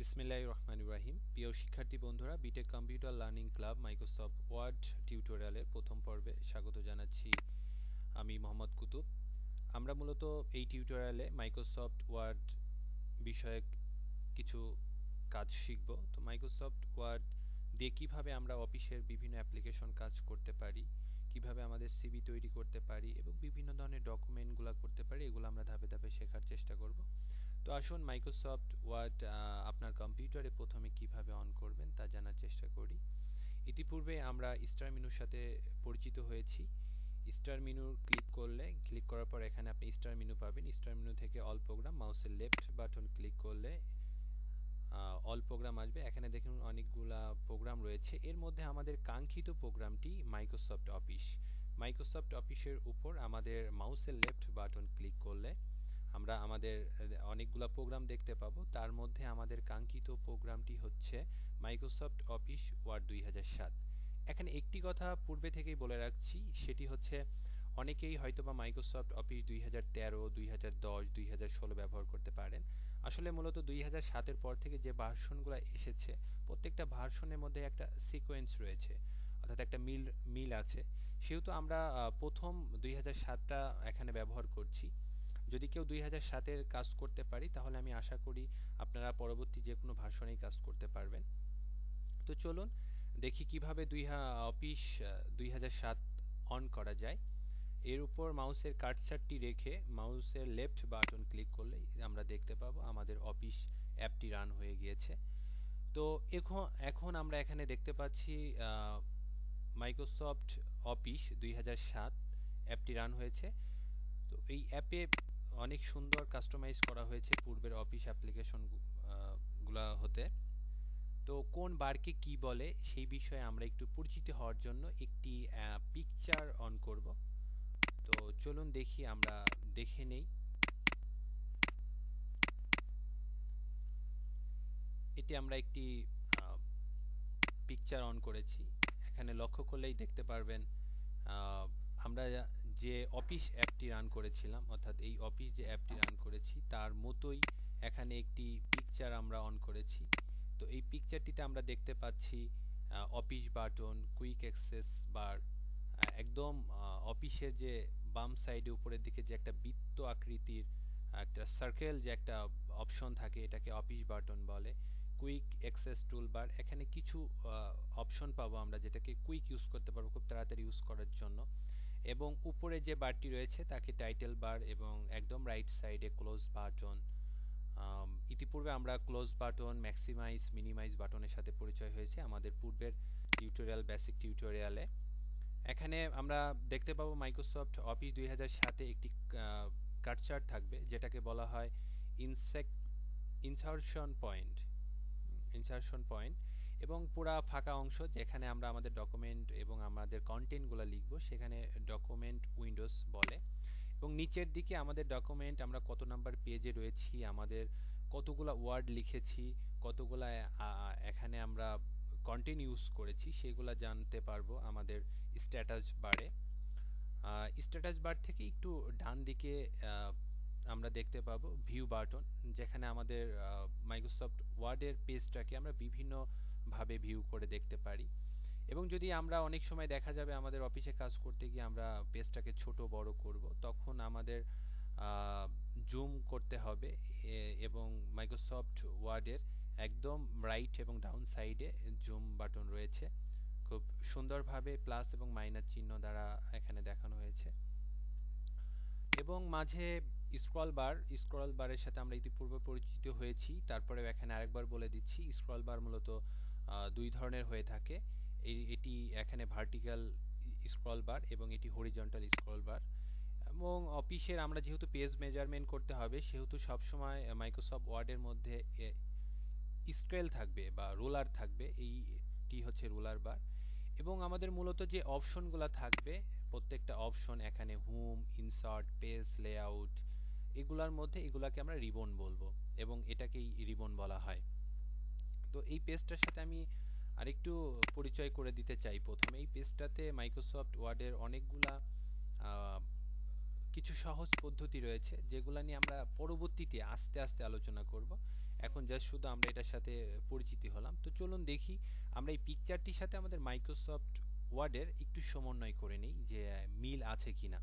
বিসমিল্লাহির রহমানির রহিম। প্রিয় শিক্ষার্থী বন্ধুরা, BTech computer learning club Microsoft Word টিউটোরিয়ালের প্রথম পর্বে স্বাগত জানাচ্ছি। আমি মোহাম্মদ কুতুব। আমরা মূলত এই টিউটোরিয়ালে মাইক্রোসফট ওয়ার্ড বিষয়ক কিছু কাজ শিখব। তো মাইক্রোসফট ওয়ার্ড দিয়ে কিভাবে আমরা অফিসের বিভিন্ন অ্যাপ্লিকেশন কাজ করতে পারি, কিভাবে আমাদের সিভি তৈরি করতে পারি এবং বিভিন্ন ধরনের ডকুমেন্টগুলো করতে পারি, এগুলো আমরা ধাপে ধাপে শেখার চেষ্টা করব। তো আসুন মাইক্রোসফট ওয়ার্ড আপনার কম্পিউটারে প্রথমে কিভাবে অন করবেন তা জানার চেষ্টা করি। ইতিপূর্বে আমরা স্টার মেনুর সাথে পরিচিত হয়েছি। স্টার মেনু ক্লিক করার পর এখানে আপনি স্টার মেনু পাবেন। স্টার মেনু থেকে অল প্রোগ্রাম, মাউসের লেফট বাটন ক্লিক করলে অল প্রোগ্রাম আসবে। এখানে দেখুন অনেকগুলা প্রোগ্রাম রয়েছে। এর মধ্যে আমাদের কাঙ্ক্ষিত প্রোগ্রামটি মাইক্রোসফট অফিস। মাইক্রোসফট অফিসের উপর আমাদের মাউসের লেফট বাটন ক্লিক করলে আমরা আমাদের অনেকগুলা প্রোগ্রাম দেখতে পাবো। তার মধ্যে আমাদের কাঙ্ক্ষিত প্রোগ্রামটি হচ্ছে মাইক্রোসফট অফিস ওয়ার্ড 2007। এখানে একটি কথা পূর্বে থেকেই বলে রাখছি, সেটি হচ্ছে অনেকেই হয়তোবা মাইক্রোসফট অফিস 2013, 2010, 2016 ব্যবহার করতে পারেন। আসলে মূলত 2007-এর পর থেকে যে ভার্সনগুলো এসেছে, প্রত্যেকটা ভার্সনের মধ্যে একটা সিকোয়েন্স রয়েছে, অর্থাৎ একটা মিল আছে। সেহেতু আমরা প্রথম 2007টা এখানে ব্যবহার করছি। যদি কেউ 2007-এর কাজ করতে পারি, তাহলে আমি আশা করি আপনারা পরবর্তী যে কোনো ভার্সনেই কাজ করতে পারবেন। তো চলুন দেখি কিভাবে অফিস 2007 অন করা যায়। এর উপর মাউসের কার্সারটি রেখে মাউসের লেফট বাটন ক্লিক করলেই আমরা দেখতে পাবো আমাদের অফিস অ্যাপটি রান হয়ে গিয়েছে। তো এখন আমরা এখানে দেখতে পাচ্ছি মাইক্রোসফট অফিস 2007 অ্যাপটি রান হয়েছে। তো এই অ্যাপে অনেক সুন্দর কাস্টমাইজ করা হয়েছে পূর্বের অফিস অ্যাপ্লিকেশন গুলা হতে। তো কোন বারকে কি বলে সেই বিষয়ে আমরা একটু পরিচিত হওয়ার জন্য একটি পিকচার অন করব। তো চলুন দেখি, আমরা দেখে নেই। এটি আমরা একটি পিকচার অন করেছি। এখানে লক্ষ্য করলেই দেখতে পারবেন আমরা যে অফিস অ্যাপটি রান করেছিলাম, অর্থাৎ এই অফিস যে অ্যাপটি রান করেছি তার মতোই এখানে একটি পিকচার আমরা অন করেছি। তো এই পিকচারটিতে আমরা দেখতে পাচ্ছি অফিস বাটন, কুইক অ্যাক্সেস বার, একদম অফিসের যে বাম সাইডে উপরের দিকে যে একটা বৃত্ত আকৃতির একটা সার্কেল যে একটা অপশন থাকে, এটাকে অফিস বাটন বলে। কুইক অ্যাক্সেস টুলবার, এখানে কিছু অপশন পাবো আমরা যেটাকে কুইক ইউজ করতে পারবো খুব তাড়াতাড়ি ইউজ করার জন্য। এবং উপরে যে বারটি রয়েছে তাকে টাইটেল বার, এবং একদম রাইট সাইডে ক্লোজ বাটন। ইতিপূর্বে আমরা ক্লোজ বাটন, ম্যাক্সিমাইজ, মিনিমাইজ বাটনের সাথে পরিচয় হয়েছে আমাদের পূর্বের বেসিক টিউটোরিয়ালে। এখানে আমরা দেখতে পাবো মাইক্রোসফট অফিস 2007-এ একটি কার্সার থাকবে যেটাকে বলা হয় ইনসারশন পয়েন্ট, এবং পুরা ফাঁকা অংশ যেখানে আমরা আমাদের ডকুমেন্ট এবং আমাদের কন্টেন্টগুলো লিখব, সেখানে ডকুমেন্ট উইন্ডোজ বলে। এবং নিচের দিকে আমাদের ডকুমেন্ট, আমরা কত নাম্বার পেজে রয়েছি, আমাদের কতগুলা ওয়ার্ড লিখেছি, কতগুলা এখানে আমরা কন্টেন্ট ইউজ করেছি, সেগুলা জানতে পারবো আমাদের স্ট্যাটাস বারে। স্ট্যাটাস বার থেকে একটু ডান দিকে আমরা দেখতে পাবো ভিউ বাটন, যেখানে আমাদের মাইক্রোসফট ওয়ার্ডের পেজটাকে আমরা বিভিন্ন ভাবে ভিউ করে দেখতে পারি। এবং যদি আমরা অনেক সময় দেখা যাবে আমাদের অফিসে কাজ করতে গিয়ে আমরা পেজটাকে ছোট বড় করব, তখন আমাদের জুম করতে হবে, এবং মাইক্রোসফট ওয়ার্ডের একদম রাইট এবং ডাউন সাইডে জুম বাটন রয়েছে, খুব সুন্দরভাবে প্লাস এবং মাইনাস চিহ্ন দ্বারা এখানে দেখানো হয়েছে। এবং মাঝে স্ক্রল বারের সাথে আমরা ইতিপূর্বে পরিচিত হয়েছি, তারপরেও এখানে আরেকবার বলে দিচ্ছি। স্ক্রল বার মূলত দুই ধরনের হয়ে থাকে। এটি এখানে ভার্টিক্যাল স্ক্রল বার এবং এটি হরিজন্টাল স্ক্রল বার। এবং অফিসের আমরা যেহেতু পেজ মেজারমেন্ট করতে হবে, সেহেতু সবসময় মাইক্রোসফট ওয়ার্ডের মধ্যে স্কেল থাকবে বা রুলার থাকবে, এইটি হচ্ছে রুলার বার। এবং আমাদের মূলত যে অপশনগুলো থাকবে, প্রত্যেকটা অপশন এখানে হোম, ইনসার্ট, পেজ লেআউট, এগুলার মধ্যে এগুলাকে আমরা রিবন বলবো, এবং এটাকেই রিবন বলা হয়। তো এই পেজটার সাথে আমি আরেকটু পরিচয় করে দিতে চাই। প্রথমে এই পেজটাতে মাইক্রোসফট ওয়ার্ডের অনেকগুলা কিছু সহজ পদ্ধতি রয়েছে, যেগুলো নিয়ে আমরা পরবর্তীতে আস্তে আস্তে আলোচনা করব। এখন জাস্ট শুধু আমরা এটার সাথে পরিচিতি হলাম। তো চলুন দেখি আমরা এই পিকচারটির সাথে আমাদের মাইক্রোসফট ওয়ার্ডের একটু সমন্বয় করে নিই যে মিল আছে কিনা।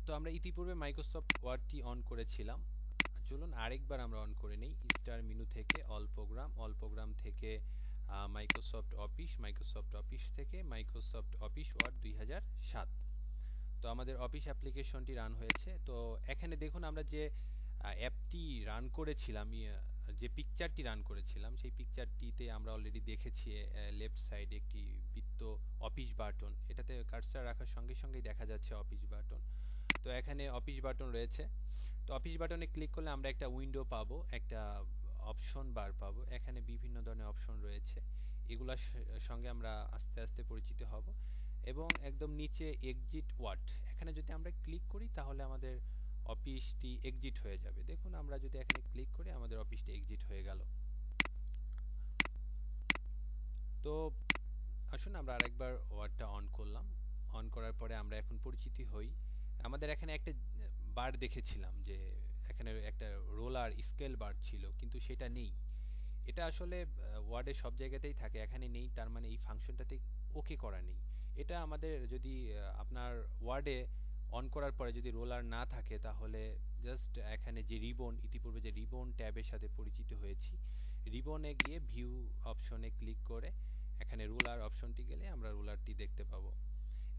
তো আমরা ইতিপূর্বে মাইক্রোসফট ওয়ার্ডটি অন করেছিলাম, চলুন আরেকবার আমরা অন করে নিই। স্টার মেনু থেকে অল প্রোগ্রাম থেকে মাইক্রোসফট অফিস থেকে মাইক্রোসফট অফিস ওয়ার্ড 2007। তো আমাদের অফিস অ্যাপ্লিকেশনটি রান হয়েছে। তো এখানে দেখুন আমরা যে অ্যাপটি রান করেছিলাম, যে পিকচারটি রান করেছিলাম, সেই পিকচারটিতে আমরা অলরেডি দেখেছি লেফট সাইডে একটি বৃত্ত অফিস বাটন, এটাতে কার্সার রাখার সঙ্গে সঙ্গেই দেখা যাচ্ছে অফিস বাটন। তো এখানে অফিস বাটন রয়েছে। তো অফিস বাটনে ক্লিক করলে আমরা একটা উইন্ডো পাবো, একটা অপশন বার পাবো। এখানে বিভিন্ন ধরনের অপশন রয়েছে, এগুলোর সঙ্গে আমরা আস্তে আস্তে পরিচিত হব। এবং একদম নিচে এক্সিট ওয়ার্ড, এখানে যদি আমরা ক্লিক করি তাহলে আমাদের অফিসটি এক্সিট হয়ে যাবে। দেখুন আমরা যদি এখানে ক্লিক করি আমাদের অফিসটি এক্সিট হয়ে গেল। তো আসুন আমরা আরেকবার ওয়ার্ডটা অন করলাম। অন করার পরে আমরা এখন পরিচিতি হই। আমাদের এখানে একটা বার দেখেছিলাম যে এখানে একটা রোলার স্কেল বার ছিল, কিন্তু সেটা নেই। এটা আসলে ওয়ার্ডে সব জায়গাতেই থাকে, এখানে নেই, তার মানে এই ফাংশনটাতে ওকে করা নেই। এটা আমাদের যদি আপনার ওয়ার্ডে অন করার পরে যদি রোলার না থাকে তাহলে জাস্ট এখানে যে রিবন, ইতিপূর্বে যে রিবন ট্যাবের সাথে পরিচিত হয়েছি, রিবনে গিয়ে ভিউ অপশনে ক্লিক করে এখানে রুলার অপশনটি গেলে আমরা রুলারটি দেখতে পাবো।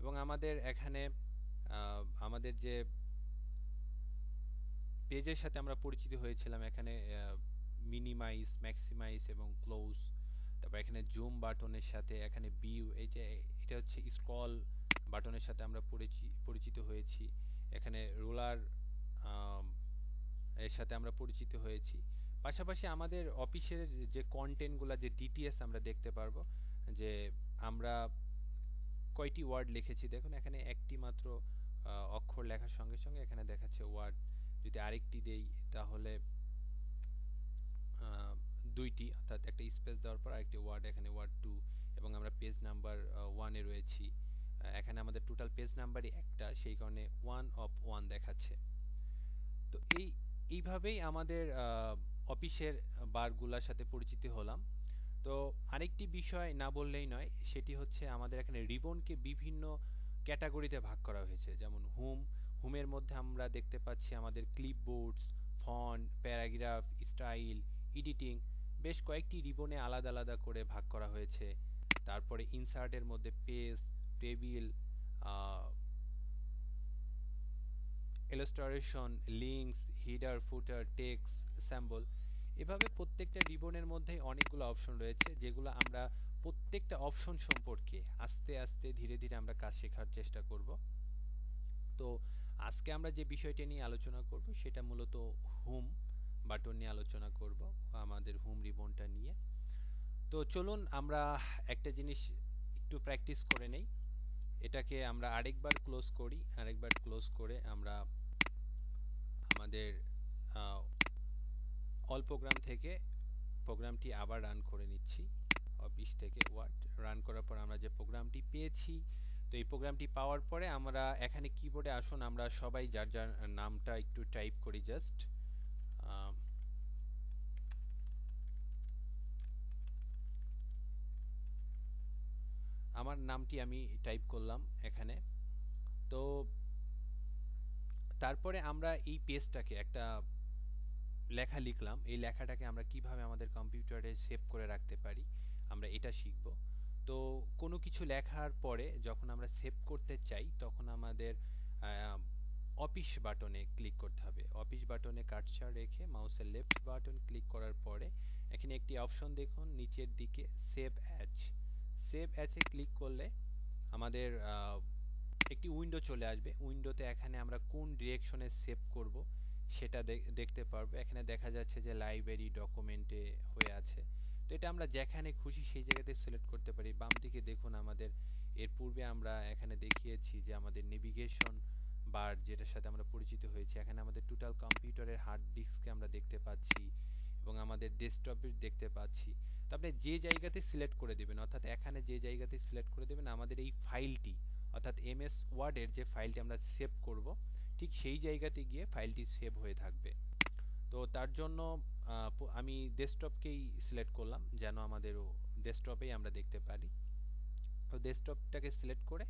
এবং আমাদের এখানে আমাদের যে পেজের সাথে আমরা পরিচিত হয়েছিলাম, এখানে মিনিমাইজ, ম্যাক্সিমাইজ এবং ক্লোজ, তারপর এখানে জুম বাটনের সাথে এখানে ভিউ, এই যে এটা হচ্ছে স্ক্রল বাটনের সাথে আমরা পরিচিত হয়েছি। এখানে রোলার এর সাথে আমরা পরিচিত হয়েছি। পাশাপাশি আমাদের অফিসের যে কন্টেন্টগুলো, যে ডিটিএস আমরা দেখতে পারবো যে আমরা কয়টি ওয়ার্ড লিখেছি। দেখুন এখানে একটি মাত্র অক্ষর লেখার সঙ্গে সঙ্গে এখানে দেখাচ্ছে ওয়ার্ড। যদি আরেকটি দেই তাহলে দুইটি, অর্থাৎ একটা স্পেস দেওয়ার পর আরেকটি ওয়ার্ড, এখানে ওয়ার্ড 2, এবং আমরা পেজ নাম্বার 1 এ রয়েছি। এখানে আমাদের টোটাল পেজ নাম্বারই একটা, সেই কারণে 1 of 1 দেখাচ্ছে। তো এইভাবেই আমাদের অফিসের বারগুলোর সাথে পরিচিত হলাম। তো আরেকটি বিষয় না বললেই নয়, সেটি হচ্ছে আমাদের এখানে রিবনকে বিভিন্ন ক্যাটাগরিতে ভাগ করা হয়েছে। যেমন হোমের মধ্যে আমরা দেখতে পাচ্ছি আমাদের ক্লিপবোর্ডস, ফন্ট, প্যারাগ্রাফ, স্টাইল, এডিটিং, বেশ কয়েকটি রিবনে আলাদা আলাদা করে ভাগ করা হয়েছে। তারপরে ইনসার্টের মধ্যে page, table, illustration, links, header, footer, text, symbol, এভাবে প্রত্যেকটা রিবনের মধ্যে অনেকগুলো অপশন রয়েছে, যেগুলো আমরা প্রত্যেকটা অপশন সম্পর্কে আস্তে আস্তে ধীরে ধীরে আমরা কাজ শেখার চেষ্টা করব। তো আজকে আমরা যে বিষয়টি নিয়ে আলোচনা করব সেটা মূলত হোম বাটন নিয়ে আলোচনা করব, আমাদের হোম রিবনটা নিয়ে। তো চলুন আমরা একটা জিনিস একটু প্র্যাকটিস করে নেই। এটাকে আমরা আরেকবার ক্লোজ করি, আরেকবার ক্লোজ করে আমরা আমাদের অল প্রোগ্রাম থেকে প্রোগ্রামটি আবার রান করে নিচ্ছি। অফিস থেকে ওয়ার্ড রান করার পর আমরা যে প্রোগ্রামটি পেয়েছি, তো এই প্রোগ্রামটি পাওয়ার পরে আমরা এখানে কিবোর্ডে আসুন আমরা সবাই যার যার নামটা একটু টাইপ করি। জাস্ট আমার নামটি আমি টাইপ করলাম এখানে। তো তারপরে আমরা এই পেজটাকে একটা লেখা লিখলাম, এই লেখাটাকে আমরা কিভাবে আমাদের কম্পিউটারে সেভ করে রাখতে পারি আমরা এটা শিখব। তো কোনো কিছু লেখার পরে যখন আমরা সেভ করতে চাই তখন আমাদের অফিস বাটনে ক্লিক করতে হবে। অফিস বাটনে কার্সার রেখে মাউসের লেফট বাটন ক্লিক করার পরে এখানে একটি অপশন দেখুন নিচের দিকে, সেভ অ্যাজ। সেভ অ্যাজে ক্লিক করলে আমাদের একটি উইন্ডো চলে আসবে। উইন্ডোতে এখানে আমরা কোন ডিরেকশনে সেভ করব সেটা দেখতে পারবো। এখানে দেখা যাচ্ছে যে লাইব্রেরি ডকুমেন্টে হয়ে আছে। তো এটা আমরা যেখানে খুশি সেই জায়গাতে সিলেক্ট করতে পারি। বাম দিকে দেখুন আমাদের এর পূর্বে আমরা এখানে দেখিয়েছি যে আমাদের নেভিগেশন বার, যেটার সাথে আমরা পরিচিত হয়েছি, এখানে আমাদের টোটাল কম্পিউটারের হার্ড ডিস্ককে আমরা দেখতে পাচ্ছি এবং আমাদের ডেস্কটপে দেখতে পাচ্ছি। তো আপনি যে জায়গাতে সিলেক্ট করে দেবেন, অর্থাৎ এখানে যে জায়গাতে সিলেক্ট করে দেবেন আমাদের এই ফাইলটি, অর্থাৎ এমএস ওয়ার্ডের যে ফাইলটি আমরা সেভ করব, ঠিক সেই জায়গাতে গিয়ে ফাইলটি সেভ হয়ে থাকবে। তো তার জন্য আমি ডেস্কটপকেই সিলেক্ট করলাম যেন আমাদের ডেস্কটপেই আমরা দেখতে পারি। তো ডেস্কটপটাকে সিলেক্ট করে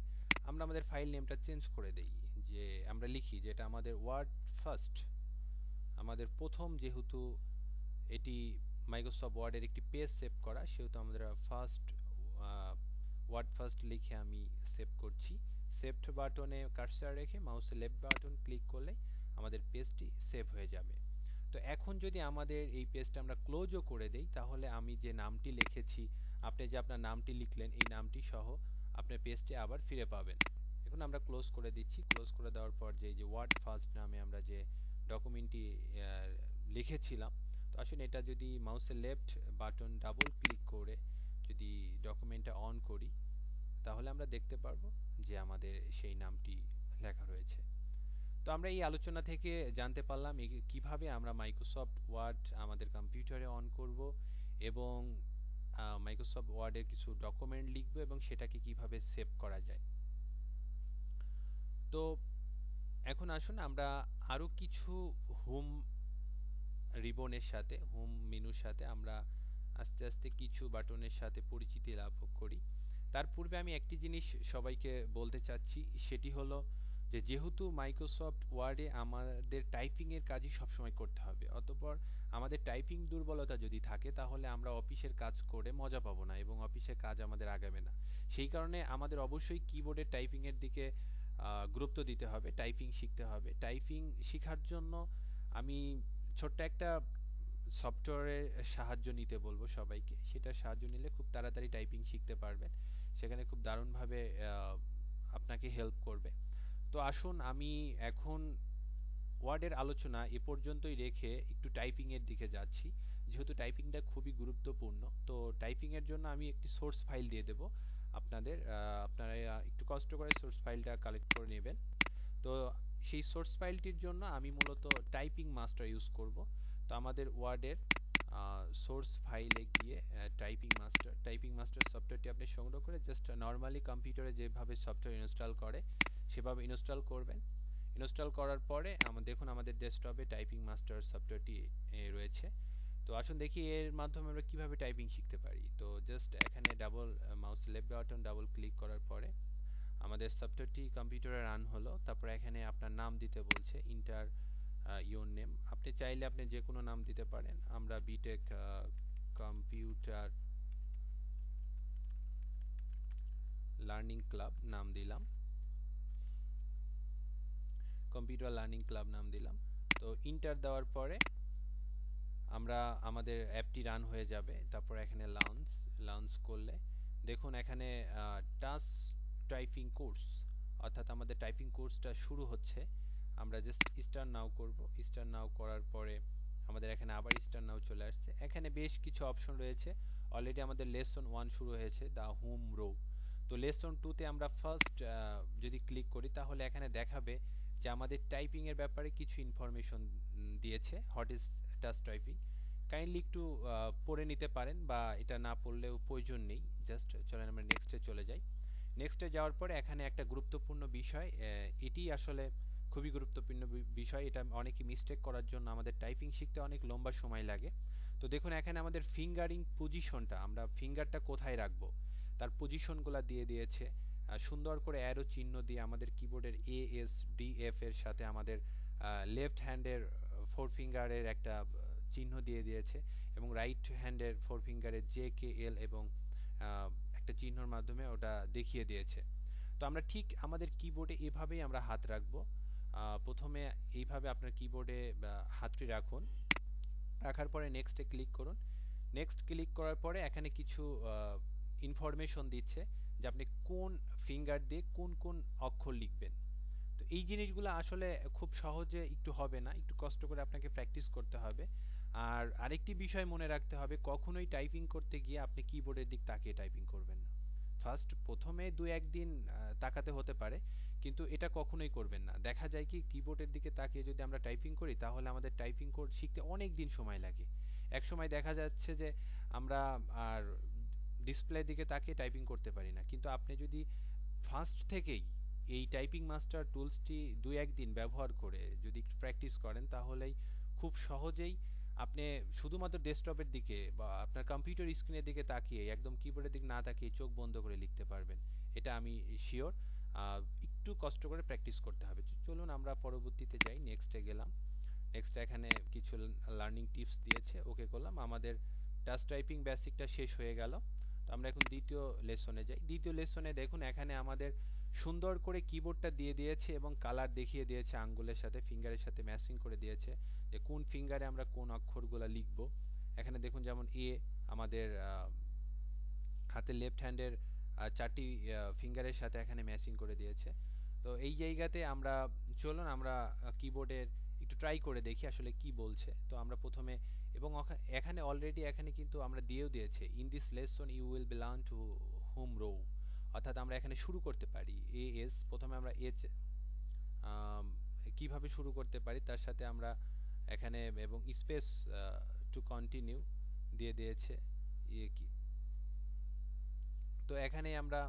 আমরা আমাদের ফাইল নেমটা চেঞ্জ করে দেই, যে আমরা লিখি যেটা আমাদের ওয়ার্ড ফার্স্ট, আমাদের প্রথম, যেহেতু এটি মাইক্রোসফট ওয়ার্ডের একটি পেজ সেভ করা, সেহেতু আমরা ফার্স্ট ওয়ার্ড ফার্স্ট লিখে আমি সেভ করছি। সেভড বাটনে কার্সার রেখে মাউসের লেফট বাটন ক্লিক করলে আমাদের পেজটি সেভ হয়ে যাবে। তো এখন যদি আমাদের এই পেজটা আমরা ক্লোজও করে দেই, তাহলে আমি যে নামটি লিখেছি, আপনি যে আপনার নামটি লিখলেন, এই নামটি সহ আপনার পেজটি আবার ফিরে পাবেন। এখন আমরা ক্লোজ করে দিচ্ছি। ক্লোজ করে দেওয়ার পর যে ওয়ার্ড ফার্স্ট নামে আমরা যে ডকুমেন্টটি লিখেছিলাম, তো আসলে এটা যদি মাউসের লেফট বাটন ডাবল ক্লিক করে যদি ডকুমেন্টটা অন করি, তাহলে আমরা দেখতে পারবো যে আমাদের সেই নামটি লেখা রয়েছে। তো আমরা এই আলোচনা থেকে জানতে পারলাম কিভাবে আমরা মাইক্রোসফট ওয়ার্ড আমাদের কম্পিউটারে অন করব এবং মাইক্রোসফট ওয়ার্ডের কিছু ডকুমেন্ট লিখব এবং সেটাকে কিভাবে সেভ করা যায়। তো এখন আসুন আমরা আরো কিছু হোম রিবনের সাথে, হোম মেনুর সাথে আমরা আস্তে আস্তে কিছু বাটনের সাথে পরিচিতি লাভ করি। তার পূর্বে আমি একটি জিনিস সবাইকে বলতে চাচ্ছি, সেটি হলো যে যেহেতু মাইক্রোসফট ওয়ার্ডে আমাদের টাইপিং এর কাজই সবসময় করতে হবে, অতঃপর আমাদের টাইপিং দুর্বলতা যদি থাকে তাহলে আমরা অফিসের কাজ করে মজা পাবো না এবং অফিসের কাজ আমাদের আগাবে না। সেই কারণে আমাদের অবশ্যই কিবোর্ডের টাইপিং এর দিকে গুরুত্ব দিতে হবে, টাইপিং শিখতে হবে। টাইপিং শেখার জন্য আমি ছোট্ট একটা সফটওয়্যারের সাহায্য নিতে বলবো সবাইকে। সেটার সাহায্য নিলে খুব তাড়াতাড়ি টাইপিং শিখতে পারবেন, সেখানে খুব দারুণভাবে আপনাকে হেল্প করবে। তো আসুন আমি এখন ওয়ার্ডের আলোচনা এ পর্যন্তই রেখে একটু টাইপিং এর দিকে যাচ্ছি, যেহেতু টাইপিংটা খুবই গুরুত্বপূর্ণ। তো টাইপিং এর জন্য আমি একটি সোর্স ফাইল দিয়ে দেব আপনাদের, আপনারা একটু কষ্ট করে সোর্স ফাইলটা কালেক্ট করে নেবেন। তো সেই সোর্স ফাইলটির জন্য আমি মূলত টাইপিং মাস্টার ইউজ করব। তো আমাদের ওয়ার্ডের সোর্স ফাইলে গিয়ে টাইপিং মাস্টার সফটওয়্যারটি আপনি সংগ্রহ করে জাস্ট নর্মালি কম্পিউটারে যেভাবে সফটওয়্যার ইনস্টল করে সেভাবে ইনস্টল করবেন। ইনস্টল করার পরে দেখুন আমাদের ডেস্কটপে টাইপিং মাস্টার সফটওয়্যারটি রয়েছে। তো আসুন দেখি এর মাধ্যমে আমরা কিভাবে টাইপিং শিখতে পারি। তো জাস্ট এখানে double mouse left button double click করার পরে আমাদের সফটওয়্যারটি কম্পিউটারে রান হলো। তারপর এখানে আপনার নাম দিতে বলছে, ইন্টার ইওর নেম। আপনি চাইলে আপনি যে কোনো নাম দিতে পারেন। আমরা বিটেক কম্পিউটার লার্নিং ক্লাব নাম দিলাম, কম্পিউটার লার্নিং ক্লাব নাম দিলাম। তো ইন্টার দেওয়ার পরে আমরা আমাদের অ্যাপটি রান হয়ে যাবে। তারপর এখানে লঞ্চ করলে দেখুন এখানে টাচ টাইপিং কোর্স, অর্থাৎ আমাদের টাইপিং কোর্সটা শুরু হচ্ছে। আমরা জাস্ট স্টার্ট নাও করব। স্টার্ট নাও করার পরে আমাদের এখানে আবার স্টার্ট নাও চলে আসছে। এখানে বেশ কিছু অপশন রয়েছে। অলরেডি আমাদের লেসন 1 শুরু হয়েছে, দ্য হোম রো। তো লেসন 2 তে আমরা ফার্স্ট যদি ক্লিক করি তাহলে এখানে দেখাবে যে আমাদের টাইপিং এর ব্যাপারে কিছু ইনফরমেশন দিয়েছে। What is touch typing, kindly একটু পড়ে নিতে পারেন বা এটা না পড়লেও প্রয়োজন নেই। জাস্ট চলেন আমরা নেক্সটে চলে যাই। নেক্সটে যাওয়ার পরে এখানে একটা গুরুত্বপূর্ণ বিষয়, এটি আসলে খুবই গুরুত্বপূর্ণ বিষয়। এটা অনেকে মিস্টেক করার জন্য আমাদের টাইপিং শিখতে অনেক লম্বা সময় লাগে। তো দেখুন এখানে আমাদের ফিঙ্গারিং পজিশনটা, আমরা ফিঙ্গারটা কোথায় রাখবো তার পজিশনগুলো দিয়ে দিয়েছে। সুন্দর করে অ্যারো চিহ্ন দিয়ে আমাদের কিবোর্ডের ASDF এর সাথে আমাদের লেফট হ্যান্ডের ফোর ফিঙ্গারের একটা চিহ্ন দিয়ে দিয়েছে এবং রাইট হ্যান্ডের ফোর ফিঙ্গারের JKL এবং একটা চিহ্নর মাধ্যমে ওটা দেখিয়ে দিয়েছে। তো আমরা ঠিক আমাদের কিবোর্ডে এভাবেই আমরা হাত রাখবো। প্রথমে এইভাবে আপনার কিবোর্ডে হাতটি রাখুন, রাখার পরে নেক্সটে ক্লিক করুন। নেক্সট ক্লিক করার পরে এখানে কিছু ইনফরমেশন দিচ্ছে যে আপনি কোন ফিঙ্গার দিয়ে কোন কোন অক্ষর লিখবেন। তো এই জিনিসগুলো আসলে খুব সহজে একটু হবে না, একটু কষ্ট করে আপনাকে প্র্যাকটিস করতে হবে। আর আরেকটি বিষয় মনে রাখতে হবে, কখনোই টাইপিং করতে গিয়ে আপনি কিবোর্ডের দিক তাকিয়ে টাইপিং করবেন না। প্রথমে 2-1 দিন তাকাতে হতে পারে, কিন্তু এটা কখনোই করবেন না। দেখা যায় কি কিবোর্ডের দিকে তাকিয়ে যদি আমরা টাইপিং করি তাহলে আমাদের টাইপিং শিখতে অনেক দিন সময় লাগে। এক সময় দেখা যাচ্ছে যে আমরা আর ডিসপ্লের দিকে তাকিয়ে টাইপিং করতে পারি না। কিন্তু আপনি যদি ফার্স্ট থেকেই এই টাইপিং মাস্টার টুলসটি 2-1 দিন ব্যবহার করে যদি প্র্যাকটিস করেন তাহলেই খুব সহজেই আপনি শুধুমাত্র ডেস্কটপের দিকে বা আপনার কম্পিউটার স্ক্রিনের দিকে তাকিয়ে একদম কিবোর্ডের দিকে না তাকিয়ে চোখ বন্ধ করে লিখতে পারবেন, এটা আমি শিওর। একটু কষ্ট করে প্র্যাকটিস করতে হবে। চলুন আমরা পরবর্তীতে যাই, নেক্সটে গেলাম। নেক্সট এখানে কিছু লার্নিং টিপস দিয়েছে, ওকে করলাম। আমাদের টাচ টাইপিং বেসিকটা শেষ হয়ে গেল। তো আমরা এখন দ্বিতীয় লেসনে যাই। দ্বিতীয় লেসনে দেখুন এখানে আমাদের সুন্দর করে কিবোর্ডটা দিয়ে দিয়েছে এবং কালার দেখিয়ে দিয়েছে, আঙ্গুলের সাথে ফিঙ্গারের সাথে ম্যাচিং করে দিয়েছে যে কোন ফিঙ্গারে আমরা কোন অক্ষরগুলো লিখব। এখানে দেখুন যেমন এ আমাদের হাতের লেফট হ্যান্ডের চারটি ফিঙ্গারের সাথে এখানে ম্যাচিং করে দিয়েছে। তো এই জায়গাতে আমরা চলুন আমরা কিবোর্ডের একটু ট্রাই করে দেখি আসলে কি বলছে। তো আমরা প্রথমে এবং এখানে অলরেডি এখানে কিন্তু আমরা দিয়েও দিয়েছে in this lesson you will belong to home row, অর্থাৎ আমরা এখানে শুরু করতে পারি এ এস। প্রথমে আমরা এ কিভাবে শুরু করতে পারি তার সাথে আমরা এখানে এবং স্পেস টু কন্টিনিউ দিয়ে দিয়েছে ইয়ে কি। তো এখানে আমরা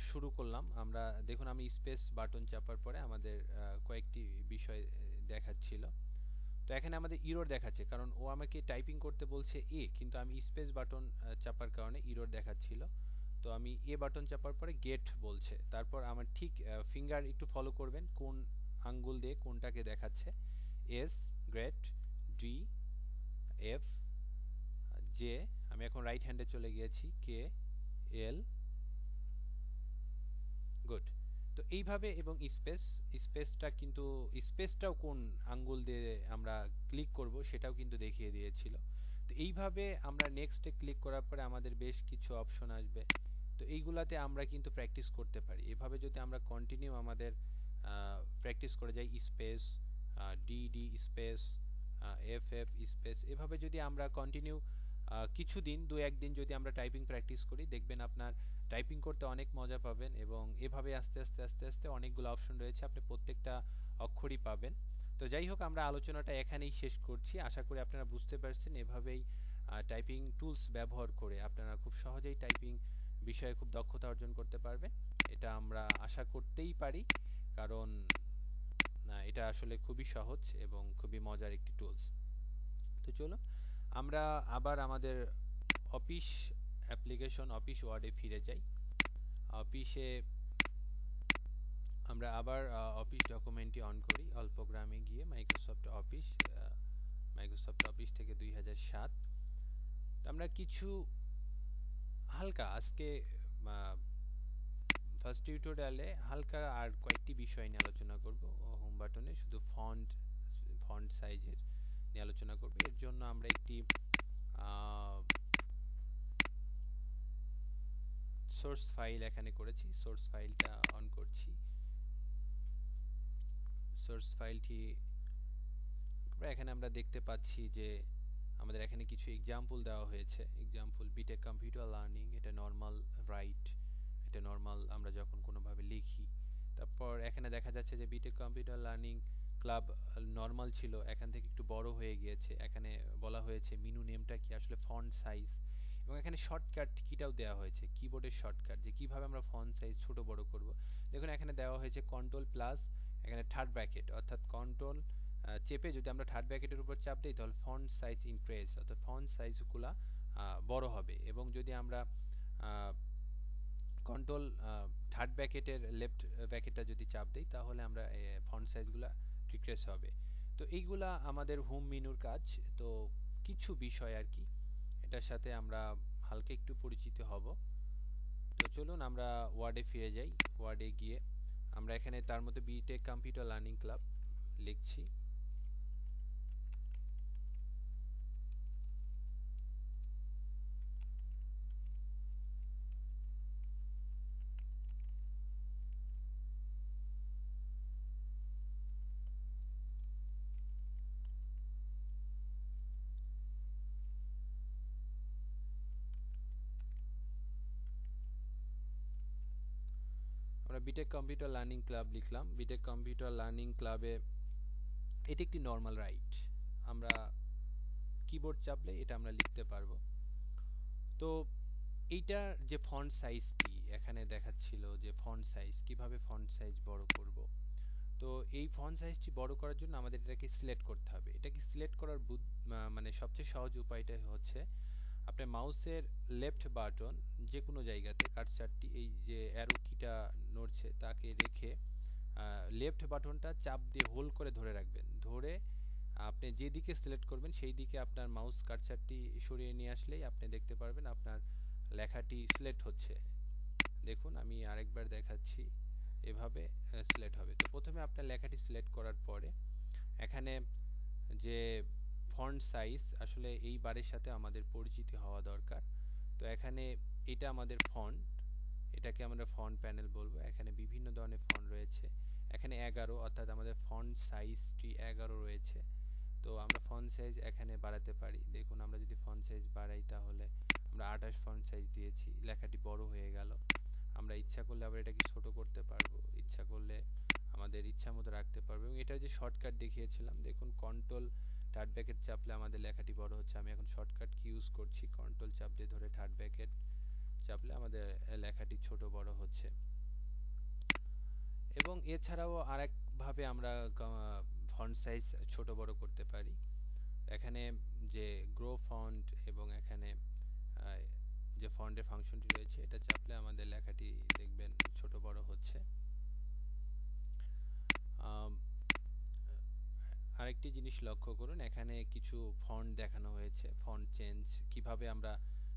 শুরু করলাম। আমরা দেখুন আমি স্পেস বাটন চাপার পরে আমাদের কয়েকটি বিষয় দেখাচ্ছিল। তো এখানে আমাদের ইরর দেখাচ্ছে কারণ ও আমাকে টাইপিং করতে বলছে এ, কিন্তু আমি স্পেস বাটন চাপার কারণে ইরর দেখাচ্ছিল। তো আমি এ বাটন চাপার পরে গেট বলছে, তারপর আমার ঠিক ফিঙ্গার একটু ফলো করবেন কোন আঙ্গুল দিয়ে কোনটাকে দেখাচ্ছে। S, great, D, F, J, আমি এখন রাইট হ্যান্ডে চলে গিয়েছি, কে, এল, গুড। তো এইভাবে এবং স্পেসটা কিন্তু স্পেসটাও কোন আঙ্গুল দিয়ে আমরা ক্লিক করব সেটাও কিন্তু দেখিয়ে দিয়েছিল। তো এইভাবে আমরা নেক্সটে ক্লিক করার পরে আমাদের বেশ কিছু অপশন আসবে। তো এইগুলাতে আমরা কিন্তু প্র্যাকটিস করতে পারি। এভাবে যদি আমরা কন্টিনিউ আমাদের প্র্যাকটিস করে যাই, space, D D space, F F space, এভাবে যদি আমরা কন্টিনিউ কিছুদিন দু একদিন যদি আমরা টাইপিং প্র্যাকটিস করি, দেখবেন আপনার টাইপিং করতে অনেক মজা পাবেন এবং এভাবে আস্তে আস্তে আস্তে আস্তে অনেকগুলো অপশন রয়েছে, আপনি প্রত্যেকটা অক্ষরই পাবেন। তো যাই হোক আমরা আলোচনাটা এখানেই শেষ করছি। আশা করি আপনারা বুঝতে পারছেন এভাবেই টাইপিং টুলস ব্যবহার করে আপনারা খুব সহজেই টাইপিং বিষয়ে খুব দক্ষতা অর্জন করতে পারবেন। এটা আমরা আশা করতেই পারি, কারণ এটা আসলে খুবই সহজ এবং খুবই মজার একটি টুলস। তো চলুন আমরা আবার আমাদের অফিস অ্যাপ্লিকেশন অফিস ওয়ার্ডে ফিরে যাই। অফিসে আমরা আবার অফিস ডকুমেন্টটি অন করি, অল প্রোগ্রামে গিয়ে মাইক্রোসফট অফিস থেকে 2007। আমরা কিছু হালকা আজকে ফার্স্ট টিউটোরিয়ালে হালকা আর কয়েকটি বিষয় নিয়ে আলোচনা করব। হোম বাটনে শুধু ফন্ট সাইজের নিয়ে আলোচনা করব। এর জন্য আমরা একটি সোর্স ফাইল এখানে করেছি। সোর্স ফাইলটা অন করছি। সোর্স ফাইলটি এখানে আমরা দেখতে পাচ্ছি যে আমাদের এখানে কিছু এক্সাম্পল দেওয়া হয়েছে। এক্সাম্পল বিটেক কম্পিউটার লার্নিং, এটা নর্মাল রাইট, এটা নর্মাল আমরা যখন কোনোভাবে লিখি। তারপর এখানে দেখা যাচ্ছে যে B Tech computer learning club normal ছিল, এখান থেকে একটু বড় হয়ে গিয়েছে। এখানে বলা হয়েছে মেনু নেমটা কি, আসলে ফন্ট সাইজ, এবং এখানে শর্টকাট কিটাও দেওয়া হয়েছে, কিবোর্ডের শর্টকাট যে কিভাবে আমরা ফন্ট সাইজ ছোট বড় করব। দেখুন এখানে দেওয়া হয়েছে কন্ট্রোল প্লাস এখানে থার্ড ব্র্যাকেট, অর্থাৎ কন্ট্রোল চেপে যদি আমরা থার্ড ব্র্যাকেটের উপর চাপ দিই তাহলে ফন্ট সাইজ ইনক্রিজ, অর্থাৎ ফন্ট সাইজগুলো বড় হবে। এবং যদি আমরা কন্ট্রোল থার্ড ব্র্যাকেটের লেফট ব্র্যাকেটটা যদি চাপ দিই তাহলে আমরা ফন্ট সাইজগুলো ডিক্রিজ হবে। তো এইগুলা আমাদের হোম মেনুর কাজ। তো কিছু বিষয় আর কি এটার সাথে আমরা হালকা একটু পরিচিত হব। তো চলুন আমরা ওয়ার্ডে ফিরে যাই। ওয়ার্ডে গিয়ে আমরা এখানে তার মধ্যে বিটেক কম্পিউটার লার্নিং ক্লাব লিখছি। আমরা বিটেক কম্পিউটার লার্নিং ক্লাব লিখলাম। বিটেক কম্পিউটার লার্নিং ক্লাবে এটি একটি নর্মাল রাইট, আমরা কিবোর্ড চাপলে এটা আমরা লিখতে পারবো। তো এইটার যে ফন্ট সাইজটি এখানে দেখাচ্ছিল যে ফন্ট সাইজ কিভাবে ফন্ট সাইজ বড় করব। তো এই ফন্ট সাইজটি বড় করার জন্য আমাদের এটাকে সিলেক্ট করতে হবে। এটাকে সিলেক্ট করার মানে সবচেয়ে সহজ উপায়টা হচ্ছে আপনার মাউসের লেফট বাটন যে কোনো জায়গাতে কার্সারটি এই যে অ্যারো কিটা নড়ছে তাকে রেখে লেফট বাটনটা চাপ দিয়ে হোল্ড করে ধরে রাখবেন। ধরে আপনি যেদিকে সিলেক্ট করবেন সেই দিকে আপনার মাউস কার্সারটি সরিয়ে নিয়ে আসলেই আপনি দেখতে পারবেন আপনার লেখাটি সিলেক্ট হচ্ছে। দেখুন আমি আরেকবার দেখাচ্ছি, এভাবে সিলেক্ট হবে। তো প্রথমে আপনার লেখাটি সিলেক্ট করার পরে এখানে যে ফন্ট সাইজ আসলে এই বারের সাথে আমাদের পরিচিতি হওয়া দরকার। তো এখানে এটা আমাদের ফন্ট, এটাকে আমরা ফন্ট প্যানেল বলবো। এখানে বিভিন্ন ধরনের ফন্ট রয়েছে। এখানে 11 অর্থাৎ আমাদের ফন্ট সাইজটি 11 রয়েছে। তো আমরা ফন্ট সাইজ এখানে বাড়াতে পারি। দেখুন আমরা যদি ফন্ট সাইজ বাড়াই তাহলে আমরা 28 ফন্ট সাইজ দিয়েছি, লেখাটি বড় হয়ে গেল। আমরা ইচ্ছা করলে আবার এটাকে ছোট করতে পারবো, ইচ্ছা করলে আমাদের ইচ্ছা মতো রাখতে পারবো। এবং এটার যে শর্টকাট দেখিয়েছিলাম, দেখুন কন্ট্রোল থার্ড ব্র্যাকেট চাপলে আমাদের লেখাটি বড় হচ্ছে। আমি এখন শর্টকাট কি ইউজ করছি, কন্ট্রোল চাপ দিয়ে ধরে থার্ড ব্র্যাকেট চাপলে আমাদের লেখাটি ছোট বড় হচ্ছে। এবং এছাড়াও আরেকভাবে আমরা ফন্ট সাইজ ছোট বড় করতে পারি। এখানে যে গ্রো ফন্ট এবং এখানে যে ফন্টের ফাংশনটি রয়েছে এটা চাপলে আমাদের লেখাটি দেখবেন ছোট বড় হচ্ছে। আরেকটি জিনিস লক্ষ্য করুন, এখানে কিছু ফন্ট দেখানো হয়েছে। ফন্ট চেঞ্জ, কিভাবে আমরা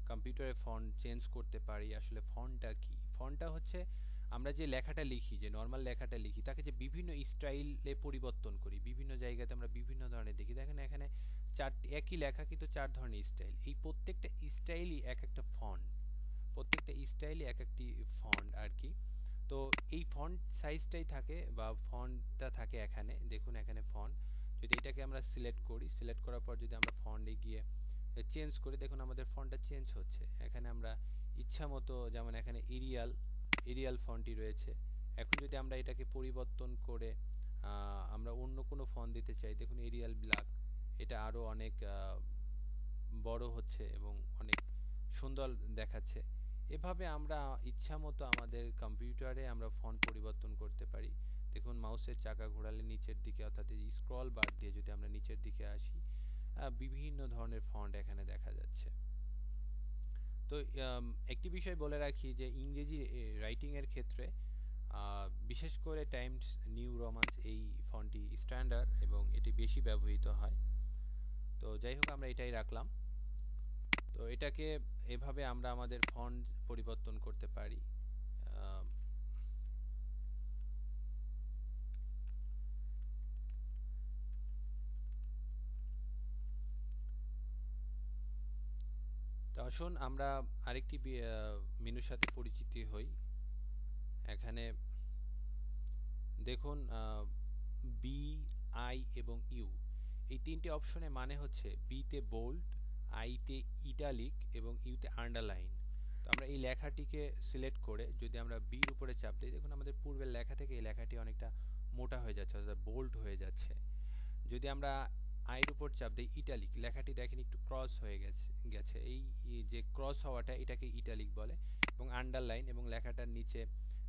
কম্পিউটারে ফন্ট চেঞ্জ করতে পারি। আসলে ফন্টটা কি? ফন্টটা হচ্ছে আমরা যে লেখাটা লিখি, যে নর্মাল লেখাটা লিখি, তাকে যে বিভিন্ন স্টাইলে পরিবর্তন করি। বিভিন্ন জায়গাতে আমরা বিভিন্ন ধরনের দেখি। দেখেন এখানে চারটি একই লেখা কিন্তু চার ধরনের স্টাইল। এই প্রত্যেকটা স্টাইলই এক একটা ফন্ট, প্রত্যেকটা স্টাইলই এক একটি ফন্ট আর কি। তো এই ফন্ট সাইজটাই থাকে বা ফন্টটা থাকে এখানে। দেখুন এখানে ফন্ট, যদি এটাকে আমরা সিলেক্ট করি, সিলেক্ট করার পর যদি আমরা ফন্টে গিয়ে চেঞ্জ করি, দেখুন আমাদের ফন্টটা চেঞ্জ হচ্ছে। এখানে আমরা ইচ্ছা মতো, যেমন এখানে এরিয়াল ফন্টই রয়েছে। এখন যদি আমরা এটাকে পরিবর্তন করে আমরা অন্য কোনো ফন্ট দিতে চাই, দেখুন এরিয়াল ব্ল্যাক, এটা আরও অনেক বড় হচ্ছে এবং অনেক সুন্দর দেখাচ্ছে। এভাবে আমরা ইচ্ছা মতো আমাদের কম্পিউটারে আমরা ফন্ট পরিবর্তন করতে পারি। দেখুন মাউসের চাকা ঘোরালে নিচের দিকে, অর্থাৎ এই স্ক্রল বার দিয়ে যদি আমরা নিচের দিকে আসি, বিভিন্ন ধরনের ফন্ট এখানে দেখা যাচ্ছে। তো একটি বিষয় বলে রাখি যে ইংরেজি রাইটিং এর ক্ষেত্রে বিশেষ করে টাইমস নিউ রোমান্স এই ফন্টটি স্ট্যান্ডার্ড এবং এটি বেশি ব্যবহৃত হয়। তো যাই হোক আমরা এটাই রাখলাম। তো এটাকে এভাবে আমরা আমাদের ফন্ট পরিবর্তন করতে পারি। তো আসুন আমরা আরেকটি মেনুর সাথে পরিচিত হই। এখানে দেখুন বি, আই এবং ইউ, এই তিনটি অপশনে মানে হচ্ছে বি তে বোল্ড, আই তে ইটালিক এবং ইউ তে আন্ডারলাইন। তো আমরা এই লেখাটিকে সিলেক্ট করে যদি আমরা বির উপরে চাপ দিই, দেখুন আমাদের পূর্বের লেখা থেকে এই লেখাটি অনেকটা মোটা হয়ে যাচ্ছে, অর্থাৎ বোল্ড হয়ে যাচ্ছে। যদি আমরা আইয়ের উপর চাপ দিই, ইটালিক, লেখাটি দেখেন একটু ক্রস হয়ে গেছে। এই যে ক্রস হওয়াটা, এটাকে ইটালিক বলে। এবং আন্ডারলাইন, এবং লেখাটার নিচে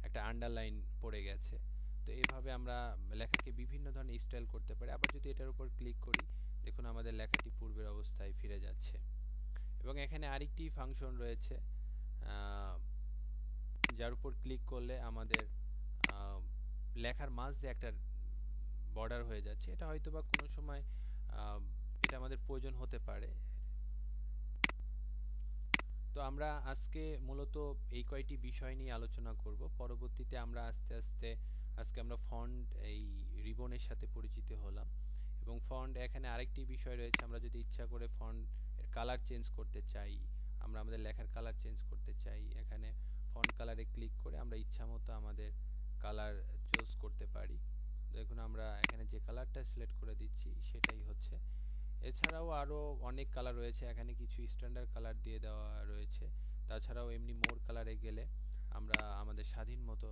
একটা আন্ডারলাইন পড়ে গেছে। তো এইভাবে আমরা লেখাকে বিভিন্ন ধরনের স্টাইল করতে পারি। আবার যদি এটার উপর ক্লিক করি, দেখুন আমাদের লেখাটি পূর্বের অবস্থায় ফিরে যাচ্ছে। এবং এখানে আরেকটি ফাংশন রয়েছে যার উপর ক্লিক করলে আমাদের লেখার মাঝ দিয়ে একটা বর্ডার হয়ে যাচ্ছে। এটা হয়তো বা কোনো সময় এটা আমাদের প্রয়োজন হতে পারে। তো আমরা আজকে মূলত এই কয়টি বিষয় নিয়ে আলোচনা করব। পরবর্তীতে আমরা আস্তে আস্তে আজকে আমরা ফন্ট এই রিবনের সাথে পরিচিত হলাম। এবং ফন্ট এখানে আরেকটি বিষয় রয়েছে, আমরা যদি ইচ্ছা করে ফন্ট এর কালার চেঞ্জ করতে চাই, আমরা আমাদের লেখার কালার চেঞ্জ করতে চাই, এখানে ফন্ট কালারে ক্লিক করে আমরা ইচ্ছা মতো আমাদের কালার চুজ করতে পারি। দেখুন আমরা এখানে যে কালারটা সিলেক্ট করে দিচ্ছি সেটাই হচ্ছে। এছাড়াও আরও অনেক কালার রয়েছে, এখানে কিছু স্ট্যান্ডার্ড কালার দিয়ে দেওয়া রয়েছে। তাছাড়াও এমনি মোর কালারে গেলে আমরা আমাদের স্বাধীন মতো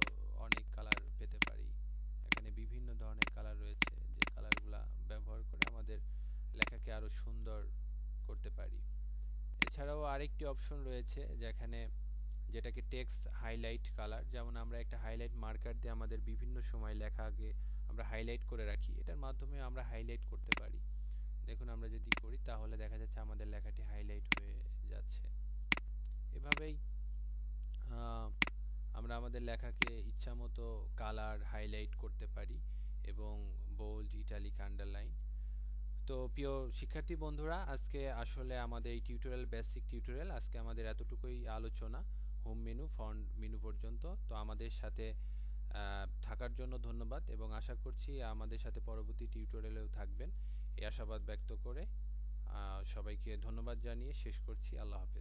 অনেক কালার পেতে পারি। এখানে বিভিন্ন ধরনের কালার রয়েছে, যে কালারগুলা ব্যবহার করে আমাদের লেখাকে আরও সুন্দর করতে পারি। এছাড়াও আরেকটি অপশন রয়েছে যেখানে, যেটাকে টেক্সট হাইলাইট কালার। যেমন আমরা একটা হাইলাইট মার্কার দিয়ে আমাদের বিভিন্ন সময় লেখাকে আমরা হাইলাইট করে রাখি, এটার মাধ্যমে আমরা হাইলাইট করতে পারি। দেখুন আমরা যদি করি তাহলে দেখা যাচ্ছে আমাদের লেখাটি হাইলাইট হয়ে যাচ্ছে। এভাবেই আমরা আমাদের লেখাকে ইচ্ছামতো কালার হাইলাইট করতে পারি এবং বোল্ড, ইটালিক, আন্ডারলাইন। তো প্রিয় শিক্ষার্থী বন্ধুরা, আজকে আসলে আমাদের এই টিউটোরিয়াল, বেসিক টিউটোরিয়াল, আজকে আমাদের এতটুকুই আলোচনা, হোম মেনু, ফন্ট মেনু পর্যন্ত। তো আমাদের সাথে থাকার জন্য ধন্যবাদ এবং আশা করছি আমাদের সাথে পরবর্তী টিউটোরিয়ালেও থাকবেন এই আশাবাদ ব্যক্ত করে সবাইকে ধন্যবাদ জানিয়ে শেষ করছি। আল্লাহ হাফেজ।